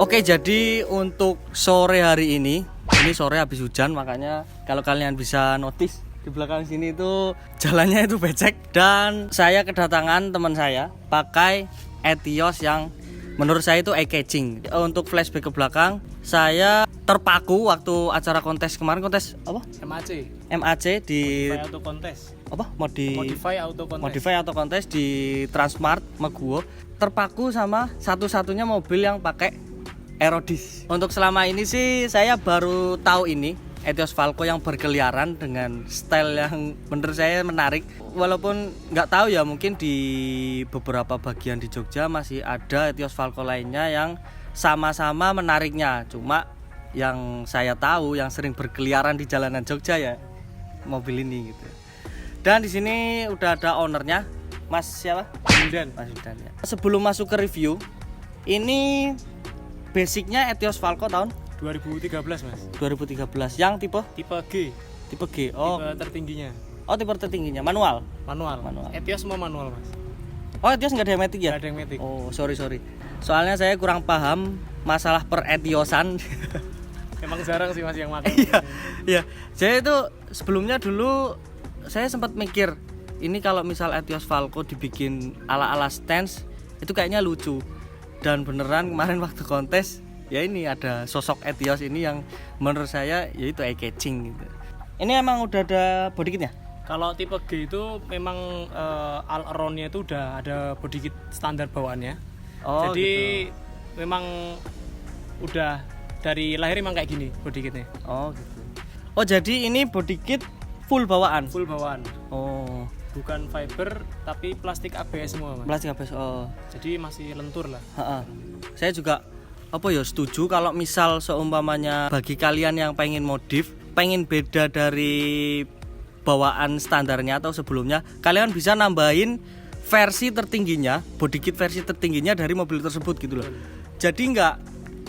Oke, jadi untuk sore hari ini sore habis hujan, makanya kalau kalian bisa notice di belakang sini itu jalannya itu becek. Dan saya kedatangan teman saya pakai Etios yang menurut saya itu eye catching. Untuk flashback ke belakang, saya terpaku waktu acara kontes kemarin, kontes apa? MAC di Modify Auto Contest. apa? Modify Auto Contest di Transmart Meguwo. Terpaku sama satu-satunya mobil yang pakai Aerodis. Untuk selama ini sih saya baru tahu ini Etios Falco yang berkeliaran dengan style yang menurut saya menarik. Walaupun nggak tahu ya, mungkin di beberapa bagian di Jogja masih ada Etios Falco lainnya yang sama-sama menariknya. Cuma yang saya tahu yang sering berkeliaran di jalanan Jogja ya mobil ini gitu. Dan di sini udah ada ownernya, Mas siapa? Mas Wildan ya. Sebelum masuk ke review, ini basicnya Etios Falco tahun 2013 Mas. 2013 yang tipe G. Oh, Tipe tertingginya. oh tipe tertingginya manual. Manual. Etios semua manual Mas. Oh, Etios nggak ada yang matic ya? Nggak ada yang matic. Oh, sorry. Soalnya saya kurang paham masalah per Etiosan. Emang jarang sih Mas yang pakai. Iya. Saya itu sebelumnya dulu saya sempat mikir, ini kalau misal Etios Falco dibikin ala-ala stance itu kayaknya lucu. Dan beneran kemarin waktu kontes ya ini ada sosok Etios ini yang menurut saya yaitu eye catching gitu. Ini emang udah ada body kitnya? Kalau tipe G itu memang all around-nya itu udah ada body kit standar bawaannya. Oh, jadi gitu. memang udah dari lahir emang kayak gini body kitnya. Oh gitu. Oh jadi ini body kit full bawaan? Full bawaan. Oh. Bukan fiber tapi plastik ABS semua Mas. Plastik ABS. Oh. Jadi masih lentur lah. Saya juga setuju kalau misal seumpamanya bagi kalian yang pengen modif, pengen beda dari bawaan standarnya atau sebelumnya, kalian bisa nambahin versi tertingginya, body kit versi tertingginya dari mobil tersebut gitu loh. Jadi enggak,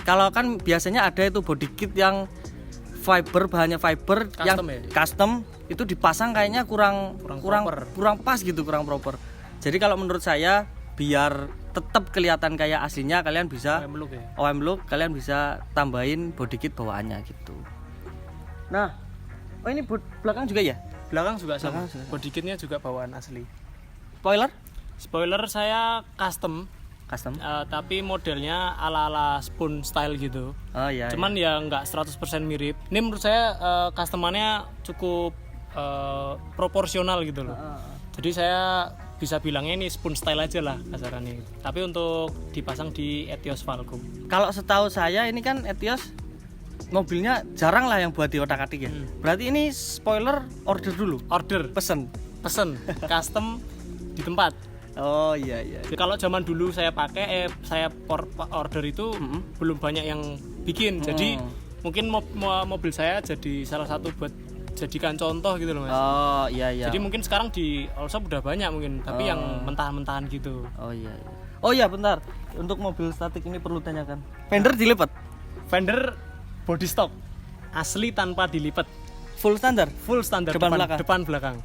kalau kan biasanya ada itu body kit yang fiber, bahannya fiber custom yang ya? Custom itu dipasang kayaknya kurang pas gitu, kurang proper. Jadi kalau menurut saya biar tetap kelihatan kayak aslinya, kalian bisa OM look, kalian bisa tambahin body kit bawaannya gitu. Nah, oh ini belakang juga ya? Belakang juga sama. Body kitnya juga bawaan asli. Spoiler saya custom. Tapi modelnya ala-ala spoon style gitu. Oh iya. Cuman ya nggak 100% mirip. Ini menurut saya customannya cukup proporsional gitu loh. Jadi saya bisa bilangnya ini spoon style aja lah kasarannya. Tapi untuk dipasang di Etios Falco. Kalau setahu saya ini kan Etios mobilnya jarang lah yang buat di otak-atik ya. Berarti ini spoiler order dulu. Pesen Custom di tempat. Oh iya. Kalau zaman dulu saya pakai saya order itu belum banyak yang bikin. Jadi mungkin mobil saya jadi salah satu buat jadikan contoh gitu loh Mas. Oh iya. Jadi mungkin sekarang di all shop udah banyak mungkin, tapi yang mentah-mentahan gitu. Oh iya. Oh iya, bentar. Untuk mobil statik ini perlu tanyakan. Fender dilipat? Fender body stock asli tanpa dilipat. Full standar Depan belakang.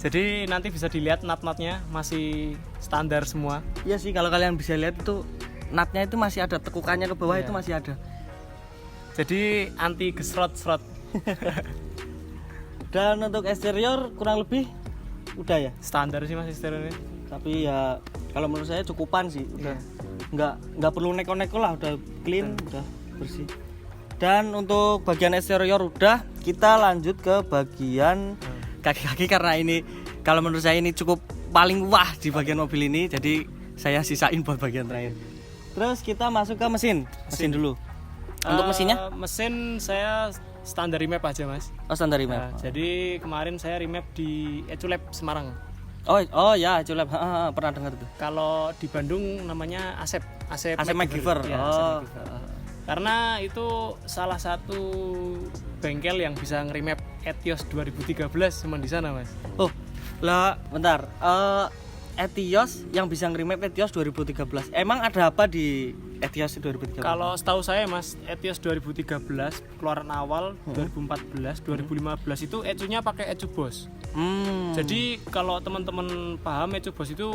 Jadi nanti bisa dilihat nut-nutnya masih standar semua. Iya sih, kalau kalian bisa lihat itu nutnya itu masih ada, tekukannya ke bawah itu masih ada. Jadi anti gesrot-srot. Dan untuk eksterior kurang lebih udah ya? Standar sih masih eksteriornya. Tapi ya kalau menurut saya cukupan sih, udah nggak perlu neko-neko lah, udah clean, udah bersih. Dan untuk bagian eksterior udah, kita lanjut ke bagian kaki-kaki karena ini kalau menurut saya ini cukup paling wah di bagian mobil ini, jadi saya sisain buat bagian terakhir. Terus kita masuk ke mesin dulu. Untuk mesinnya? Mesin saya standar remap aja Mas. Oh standar remap. Jadi kemarin saya remap di Eculab Semarang. Oh ya, Eculab, pernah dengar tuh. Kalau di Bandung namanya Asep MacGyver. Ya, karena itu salah satu bengkel yang bisa nge-remap Etios 2013 cuma di sana Mas. Oh lah bentar, Etios yang bisa nge-remap Etios 2013 emang ada apa di Etios 2013? Kalau setahu saya Mas, Etios 2013 keluaran awal 2014, 2015 itu ECU-nya pakai ECU Boss. Jadi kalau teman-teman paham ECU Boss itu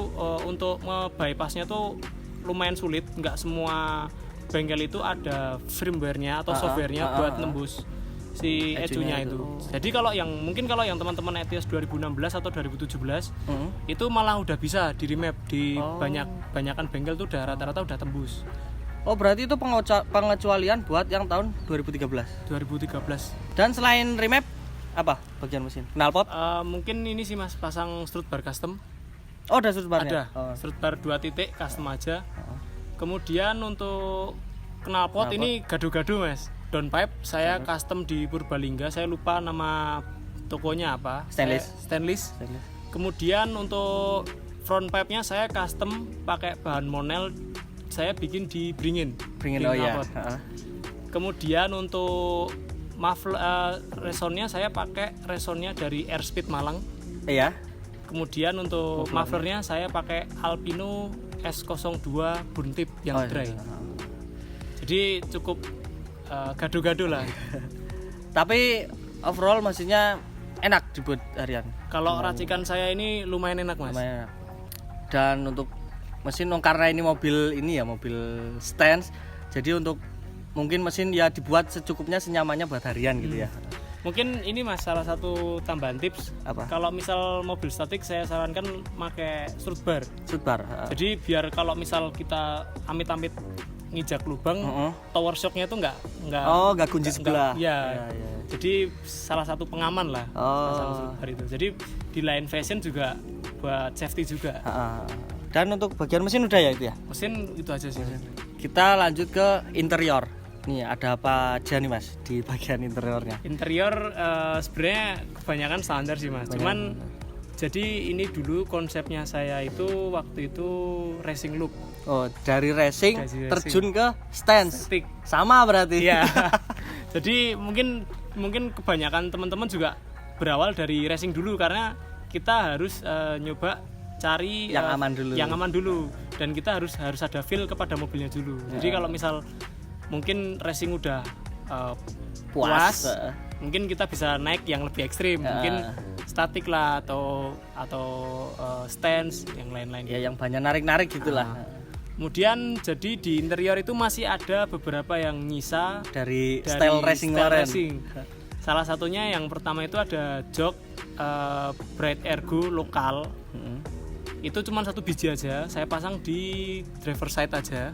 untuk nge-bypassnya tuh lumayan sulit, nggak semua bengkel itu ada firmware-nya atau software-nya buat nembus si ECU-nya itu. Jadi kalau yang teman-teman Etios 2016 atau 2017 itu malah udah bisa di remap di banyakan bengkel tuh udah rata-rata udah tembus. Oh, berarti itu pengecualian buat yang tahun 2013. 2013. Dan selain remap apa bagian mesin? Knalpot? Mungkin ini sih Mas, pasang strut bar custom. Oh, ada strut barnya. Ada. Strut bar 2 titik custom aja. Kemudian untuk knalpot ini gado-gado Mas. Downpipe saya custom di Purbalingga, saya lupa nama tokonya apa. Stainless. Kemudian untuk front pipe-nya saya custom pakai bahan Monel, saya bikin di Bringin. Oh iya. Kemudian untuk muffler resonnya saya pakai resonnya dari Airspeed Malang. Iya. Kemudian untuk mufflernya saya pakai Alpino S02 Buntip yang dry. Jadi cukup gado-gado lah. Tapi overall mesinnya enak dibuat harian. Kalau racikan saya ini lumayan enak Mas. Lumayan enak. Dan untuk mesin karena ini mobil stance, jadi untuk mungkin mesin ya dibuat secukupnya senyamannya buat harian gitu ya. Mungkin ini Mas salah satu tambahan tips. Apa? Kalau misal mobil statik saya sarankan pakai strut bar. Jadi biar kalau misal kita amit-amit ngijak lubang, tower shocknya itu nggak kunci sebelah. Ya. Jadi salah satu pengaman lah pasang strut bar itu. Jadi di line fashion juga buat safety juga. Dan untuk bagian mesin udah ya itu ya? Mesin itu aja sih. Kita lanjut ke interior. Nih ada apa aja nih Mas di bagian interiornya? Interior sebenarnya kebanyakan standar sih Mas. Cuman jadi ini dulu konsepnya saya itu waktu itu racing look. Oh, dari racing terjun ke stance. Sama berarti. Iya. Jadi mungkin kebanyakan teman-teman juga berawal dari racing dulu karena kita harus nyoba cari yang aman dulu. Dan kita harus ada feel kepada mobilnya dulu. Jadi kalau misal mungkin racing udah puas, mungkin kita bisa naik yang lebih ekstrim, mungkin statik lah atau stance yang lain-lain. Ya yang banyak narik-narik gitulah. Kemudian jadi di interior itu masih ada beberapa yang nyisa dari style racing kemarin. Salah satunya yang pertama itu ada jok Bright Ergo lokal. Itu cuma satu biji aja, saya pasang di driver side aja.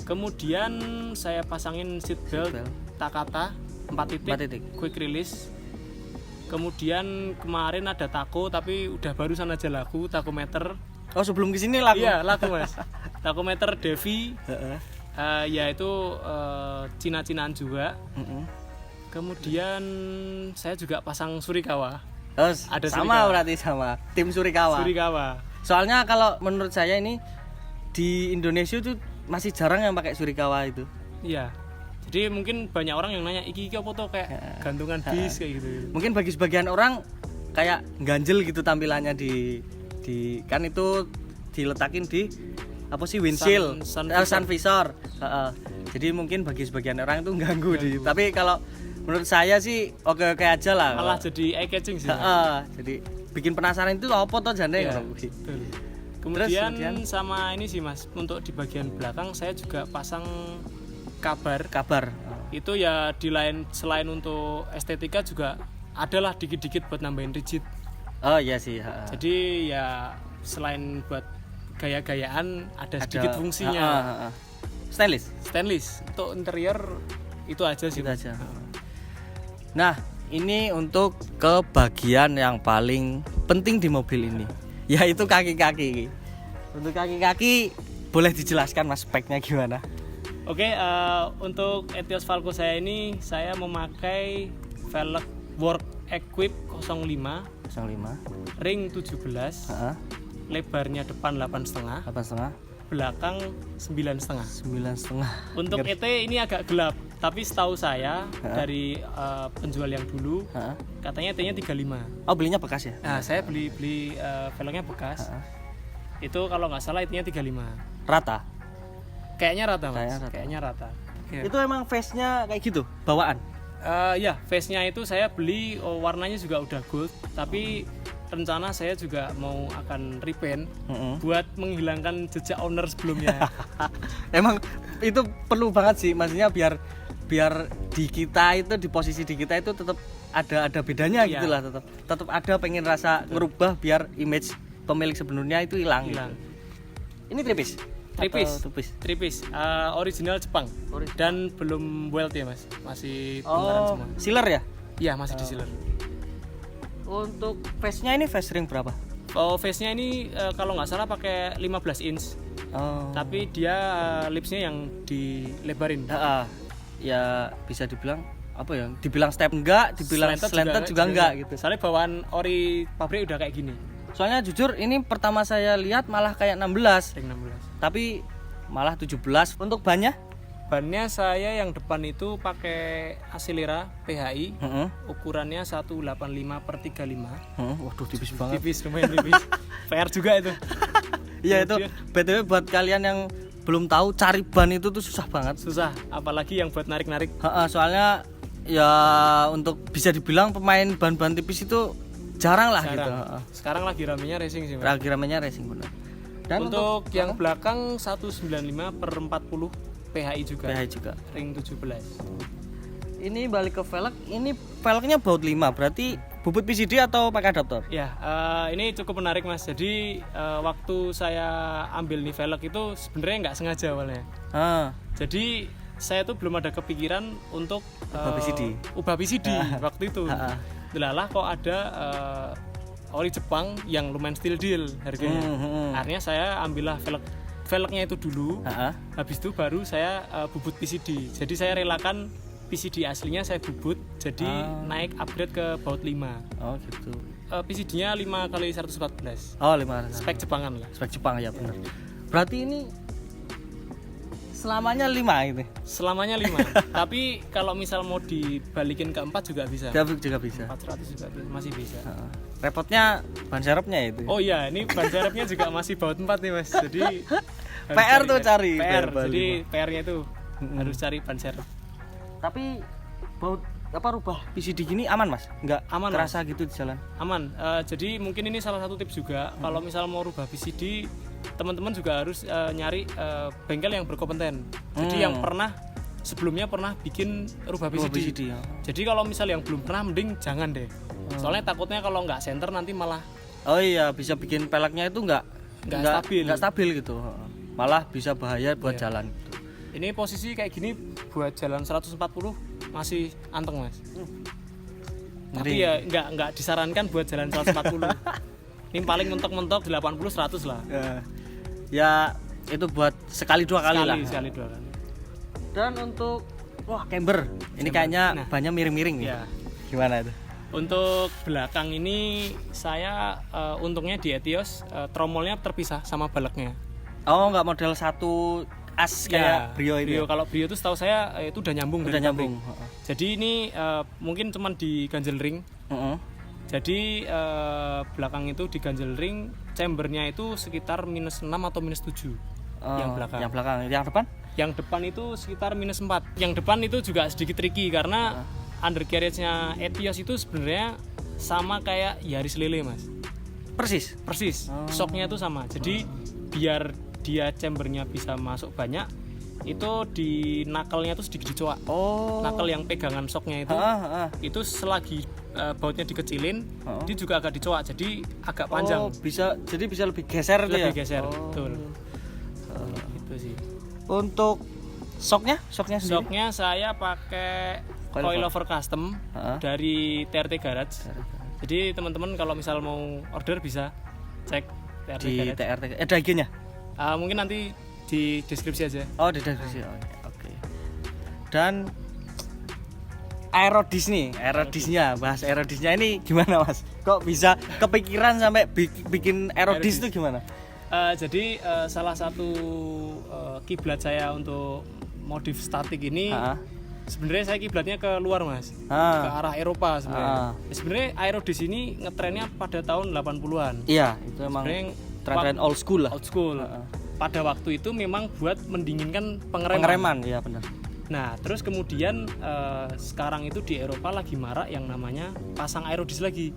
Kemudian saya pasangin seat belt Takata 4 titik quick release. Kemudian kemarin ada tako tapi udah barusan aja laku takometer. Oh, sebelum kesini laku? Iya, laku Mas. Takometer Devi. Ya itu Cina-Cinaan juga. Kemudian saya juga pasang Surikawa. Oh, ada sama Surikawa. Berarti sama tim Surikawa. Soalnya kalau menurut saya ini di Indonesia tuh masih jarang yang pakai Surikawa itu. Iya. Jadi mungkin banyak orang yang nanya iki apa tuh kayak gantungan bis kayak gitu. Mungkin bagi sebagian orang kayak ganjel gitu tampilannya di kan itu diletakin di apa sih windshield, sun visor. Jadi mungkin bagi sebagian orang itu ganggu. Tapi kalau menurut saya sih oke aja lah. Malah jadi eye catching sih. Jadi bikin penasaran itu apa toh jane ngono. Kemudian sama ini sih Mas, untuk di bagian belakang saya juga pasang kabar. Itu ya di lain selain untuk estetika juga adalah dikit-dikit buat nambahin rigid. Oh iya sih. Jadi ya selain buat gaya-gayaan ada sedikit fungsinya. Stainless. Untuk interior itu aja sih. Nah, ini untuk ke bagian yang paling penting di mobil ini, yaitu kaki-kaki. Untuk kaki-kaki boleh dijelaskan Mas speknya gimana? Oke, untuk Etios Falco saya ini saya memakai velg work equip 05 ring 17, lebarnya depan 8,5, belakang 9,5. Untuk ET ini agak gelap, tapi setahu saya dari penjual yang dulu katanya ET-nya 35. Oh, belinya bekas ya? Nah, saya beli velgnya bekas. Itu kalau nggak salah ET-nya 35. Rata? Kayaknya rata Mas. Kayaknya rata. Itu emang face-nya kayak gitu, bawaan? Ya, face-nya itu saya beli warnanya juga udah gold, tapi rencana saya juga mau akan repaint Mm-mm. buat menghilangkan jejak owner sebelumnya. Emang itu perlu banget sih, maksudnya biar di kita itu, di posisi di kita itu tetap ada bedanya Iya. gitulah, tetap ada pengen rasa ngerubah biar image pemilik sebelumnya itu hilang. Hilang. Gitu. Ini tripis. Atau tupis? Tripis, original Jepang dan belum weld ya mas, masih bongkaran Oh, semua. sealer ya? Iya masih di sealer. Untuk face-nya ini face ring berapa? Oh face-nya ini kalau nggak salah pakai 15 inch, Oh. tapi dia lipsnya yang dilebarin. Ya bisa dibilang apa ya? Dibilang step enggak, dibilang slanted juga enggak gitu. Soalnya bawaan ori pabrik udah kayak gini. Soalnya jujur ini pertama saya lihat malah kayak 16, Ring 16. tapi malah 17. Untuk bannya? Bannya saya yang depan itu pakai Acelera PHI, Heeh. ukurannya 185/35. Waduh tipis banget. Tipis, lumayan tipis. PR juga itu. Iya itu BTW buat kalian yang belum tahu, cari ban itu tuh susah banget. Susah, apalagi yang buat narik-narik. Soalnya ya untuk bisa dibilang pemain ban-ban tipis itu jarang lah gitu. Sekarang lagi ramenya racing sih, Mas. Ramenya racing benar. Dan Untuk yang belakang 195/40 PHI juga. PHI juga. Ring 17. Ini balik ke velg, ini velgnya baut 5, berarti bubut PCD atau pakai adaptor? Ya, ini cukup menarik Mas. Jadi waktu saya ambil nih velg itu sebenarnya nggak sengaja awalnya. Jadi saya tuh belum ada kepikiran untuk ubah PCD waktu itu. Delalah kok ada ori Jepang yang lumayan still deal harganya. Akhirnya saya ambillah velgnya itu dulu. Habis itu baru saya bubut PCD. Jadi saya relakan PCD aslinya saya bubut, jadi naik upgrade ke baut 5. Oh gitu. PCD-nya 5x114. Oh 5. Spek Jepangan lah. Spek Jepang ya benar. Berarti ini selamanya 5 itu. Selamanya 5. Tapi kalau misal mau dibalikin ke 4 juga bisa. Juga bisa. 400 juga masih bisa. Repotnya ban serepnya itu. Oh iya, ini ban serepnya juga masih baut 4 nih Mas. Jadi PR tuh cari. PR. Jadi PR-nya itu harus cari ban serep. Tapi baut rubah PCD gini aman Mas? Enggak aman kerasa Mas? Gitu di jalan? Aman. Jadi mungkin ini salah satu tips juga. Kalau misal mau rubah PCD, teman-teman juga harus nyari bengkel yang berkompeten. Jadi yang sebelumnya pernah bikin rubah PCD. Jadi kalau misal yang belum pernah, mending jangan deh. Soalnya takutnya kalau nggak center nanti malah. Oh iya, bisa bikin peleknya itu nggak stabil gitu. Malah bisa bahaya buat jalan. Gitu. Ini posisi kayak gini buat jalan 140 masih anteng Mas. Tapi ya nggak disarankan buat jalan 140. Ini paling mentok-mentok 80-100 lah. Ya itu buat sekali dua kali. Dan untuk camber. Ini kayaknya banyak miring-miring nih. Ya. Gimana itu? Untuk belakang ini saya untungnya di Etios tromolnya terpisah sama baleknya. Oh, nggak model satu as kayak Brio ini. Kalau Brio itu setahu saya itu udah nyambung. Jadi ini mungkin cuman di ganjel ring. Jadi belakang itu di ganjel ring, chambernya itu sekitar -6 atau -7. Yang belakang. Yang depan? Yang depan itu sekitar -4. Yang depan itu juga sedikit tricky karena undercarriage-nya Etios itu sebenarnya sama kayak Yaris Lele Mas. Persis. Shocknya itu sama. Jadi biar dia chambernya bisa masuk banyak, itu di knuckle-nya itu sedikit dicoak. Knuckle yang pegangan shocknya itu selagi bautnya dikecilin, dia juga agak dicoak, jadi agak panjang. Bisa lebih geser. Betul. Itu sih. Untuk shocknya sendiri? Shocknya saya pakai coilover custom dari TRT Garage. Jadi teman-teman kalau misal mau order bisa cek TRT di Garage. Ada IG-nya? Mungkin nanti di deskripsi aja. Oh, di deskripsi. Oke. Dan aerodisnya, bahas aerodisnya ini gimana Mas? Kok bisa kepikiran sampai bikin aerodis itu gimana? Jadi salah satu kiblat saya untuk modif statik ini sebenarnya saya kiblatnya ke luar Mas, ke arah Eropa sebenarnya. Sebenarnya aerodis ini ngetrennya pada tahun 80-an. Iya, itu emang tren old school lah. Pada waktu itu memang buat mendinginkan pengereman. Iya benar. Nah terus kemudian sekarang itu di Eropa lagi marak yang namanya pasang aerodis lagi.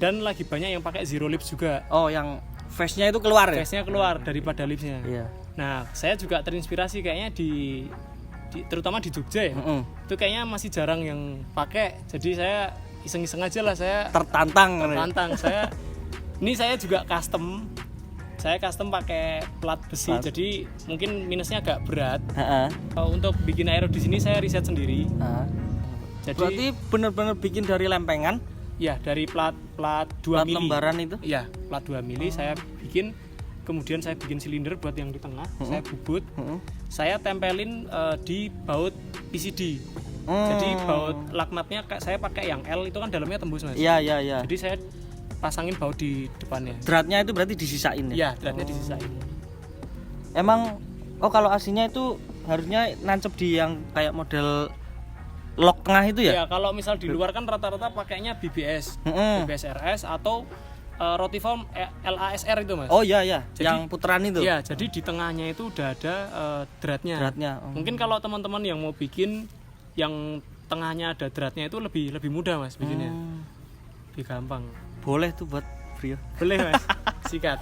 dan lagi banyak yang pakai zero lips juga. Oh, yang face-nya itu keluar ya? Face-nya keluar daripada lipsnya. Iya. Nah, saya juga terinspirasi kayaknya di terutama di Jogja ya. Itu kayaknya masih jarang yang pakai. Jadi saya iseng-iseng aja lah, saya Tertantang. saya juga custom. Saya custom pakai plat besi. Jadi mungkin minusnya agak berat. Untuk bikin aero di sini saya riset sendiri. Jadi berarti benar-benar bikin dari lempengan? Ya, dari plat 2 Plat mili. lembaran itu? Ya, plat 2 mili saya bikin. Kemudian saya bikin silinder buat yang di tengah, saya bubut, saya tempelin di baut PCD. Jadi baut laknatnya saya pakai yang L, itu kan dalamnya tembus, Mas. Iya. Jadi saya pasangin baut di depannya. Dratnya itu berarti disisain ya? Iya, dratnya disisain. Emang kalau aslinya itu harusnya nancep di yang kayak model lock tengah itu ya? Ya, kalau misal di luar kan rata-rata pakainya BBS, BBS RS atau Rotiform LASR itu, Mas. Oh iya, jadi, yang puteran itu. Iya, jadi di tengahnya itu udah ada dratnya. Mungkin kalau teman-teman yang mau bikin yang tengahnya ada dratnya itu lebih mudah, Mas, bikinnya. Lebih gampang. Boleh tuh buat Brio. Boleh, Mas. Sikat.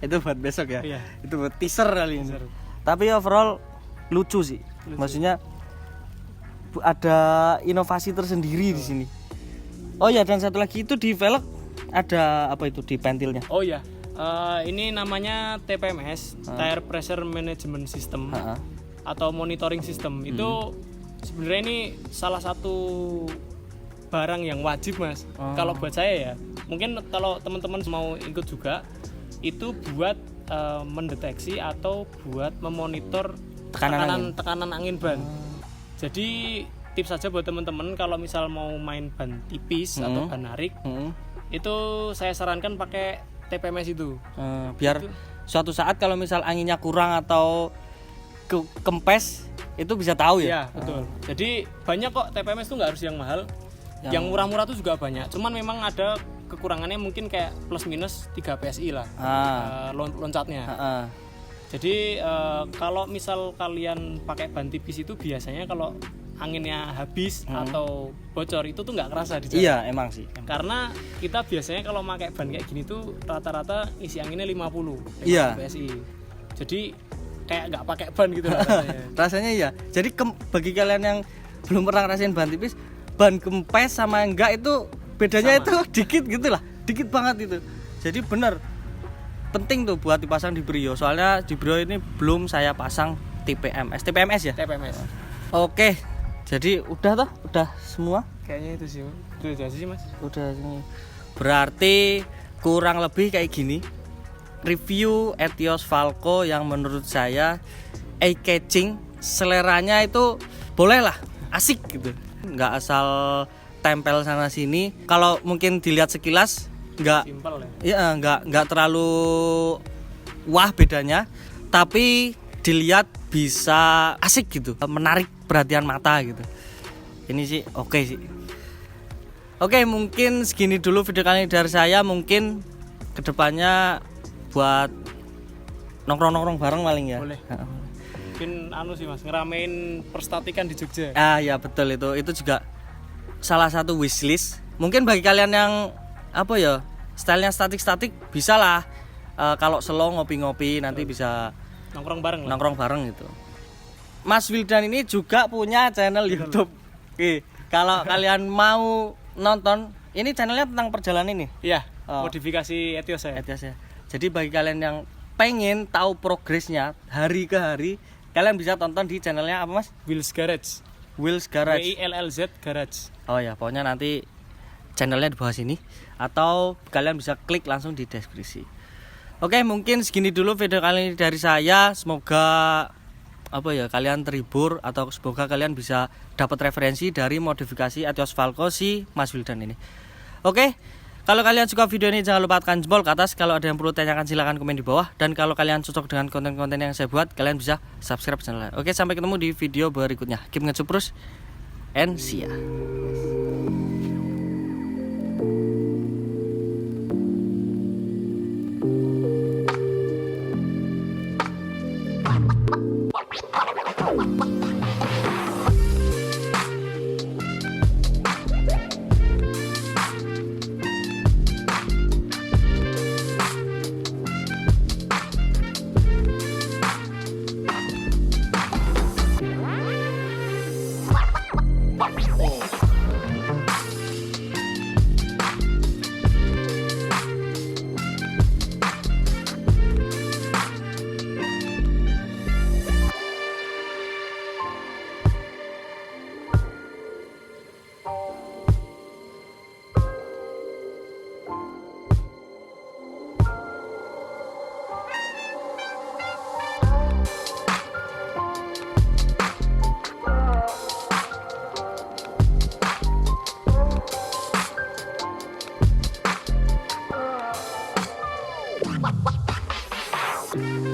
Itu buat besok ya. Iya. Itu buat teaser kali ini. Tapi overall lucu sih. Maksudnya ada inovasi tersendiri di sini. Oh ya, dan satu lagi itu di velg ada apa itu di pentilnya? Oh ya, ini namanya TPMS, Tire Pressure Management System, atau monitoring system. Itu sebenarnya ini salah satu barang yang wajib, Mas. Kalau buat saya ya, mungkin kalau teman-teman mau ikut juga, itu buat mendeteksi atau buat memonitor tekanan angin ban. Jadi tips saja buat teman-teman kalau misal mau main ban tipis atau ban narik, itu saya sarankan pakai TPMS itu. Biar suatu saat kalau misal anginnya kurang atau kempes itu bisa tahu ya. Iya, betul. Jadi banyak kok TPMS itu nggak harus yang mahal. Yang murah-murah tuh juga banyak. Cuman memang ada kekurangannya, mungkin kayak plus minus 3 PSI lah loncatnya. Jadi kalau misal kalian pakai ban tipis itu biasanya kalau anginnya habis atau bocor itu tuh nggak kerasa di jalan. Iya, emang sih. Karena kita biasanya kalau pakai ban kayak gini tuh rata-rata isi anginnya 50 PSI. Jadi kayak nggak pakai ban gitu rasanya. Rasanya iya. Jadi bagi kalian yang belum pernah ngerasain ban tipis, ban kempes sama enggak itu bedanya itu dikit gitu lah. Dikit banget itu. Jadi bener penting tuh buat dipasang di Brio. Soalnya di Brio ini belum saya pasang TPMS ya? TPMS. Oke. Jadi udah semua? Kayaknya itu sih. Itu aja sih, Mas. Udah sini. Berarti kurang lebih kayak gini. Review Etios Falco yang menurut saya eye-catching, seleranya itu boleh lah, asik gitu. Nggak asal tempel sana sini. Kalau mungkin dilihat sekilas simpel ya. Iya, nggak terlalu wah bedanya, tapi dilihat bisa asik gitu, menarik perhatian mata gitu. Ini sih oke sih. Oke, mungkin segini dulu video kali ini dari saya. Mungkin kedepannya buat nongkrong bareng paling ya. Boleh. Mungkin sih, Mas, ngeramein perstatikan di Jogja. Ya betul, itu juga salah satu wishlist. Mungkin bagi kalian yang apa ya, stylenya statik bisa lah. Kalau slow ngopi-ngopi nanti bisa nongkrong bareng gitu. Mas Wildan ini juga punya channel YouTube. Oke, kalau kalian mau nonton, ini channelnya tentang perjalanan ini. Iya, modifikasi Etios ya. Jadi bagi kalian yang pengen tahu progresnya hari ke hari, kalian bisa tonton di channelnya apa, Mas? Will's Garage. WILLZ Garage. Oh ya, pokoknya nanti channelnya di bawah sini atau kalian bisa klik langsung di deskripsi. Oke, mungkin segini dulu video kali ini dari saya. Semoga kalian terhibur atau semoga kalian bisa dapat referensi dari modifikasi Etios Falco si Mas Wildan ini. Oke, kalau kalian suka video ini jangan lupa tekan jempol ke atas. Kalau ada yang perlu tanyakan silahkan komen di bawah. Dan kalau kalian cocok dengan konten-konten yang saya buat, kalian bisa subscribe channel. Oke, sampai ketemu di video berikutnya. Keep nge-suprus and see ya. sih.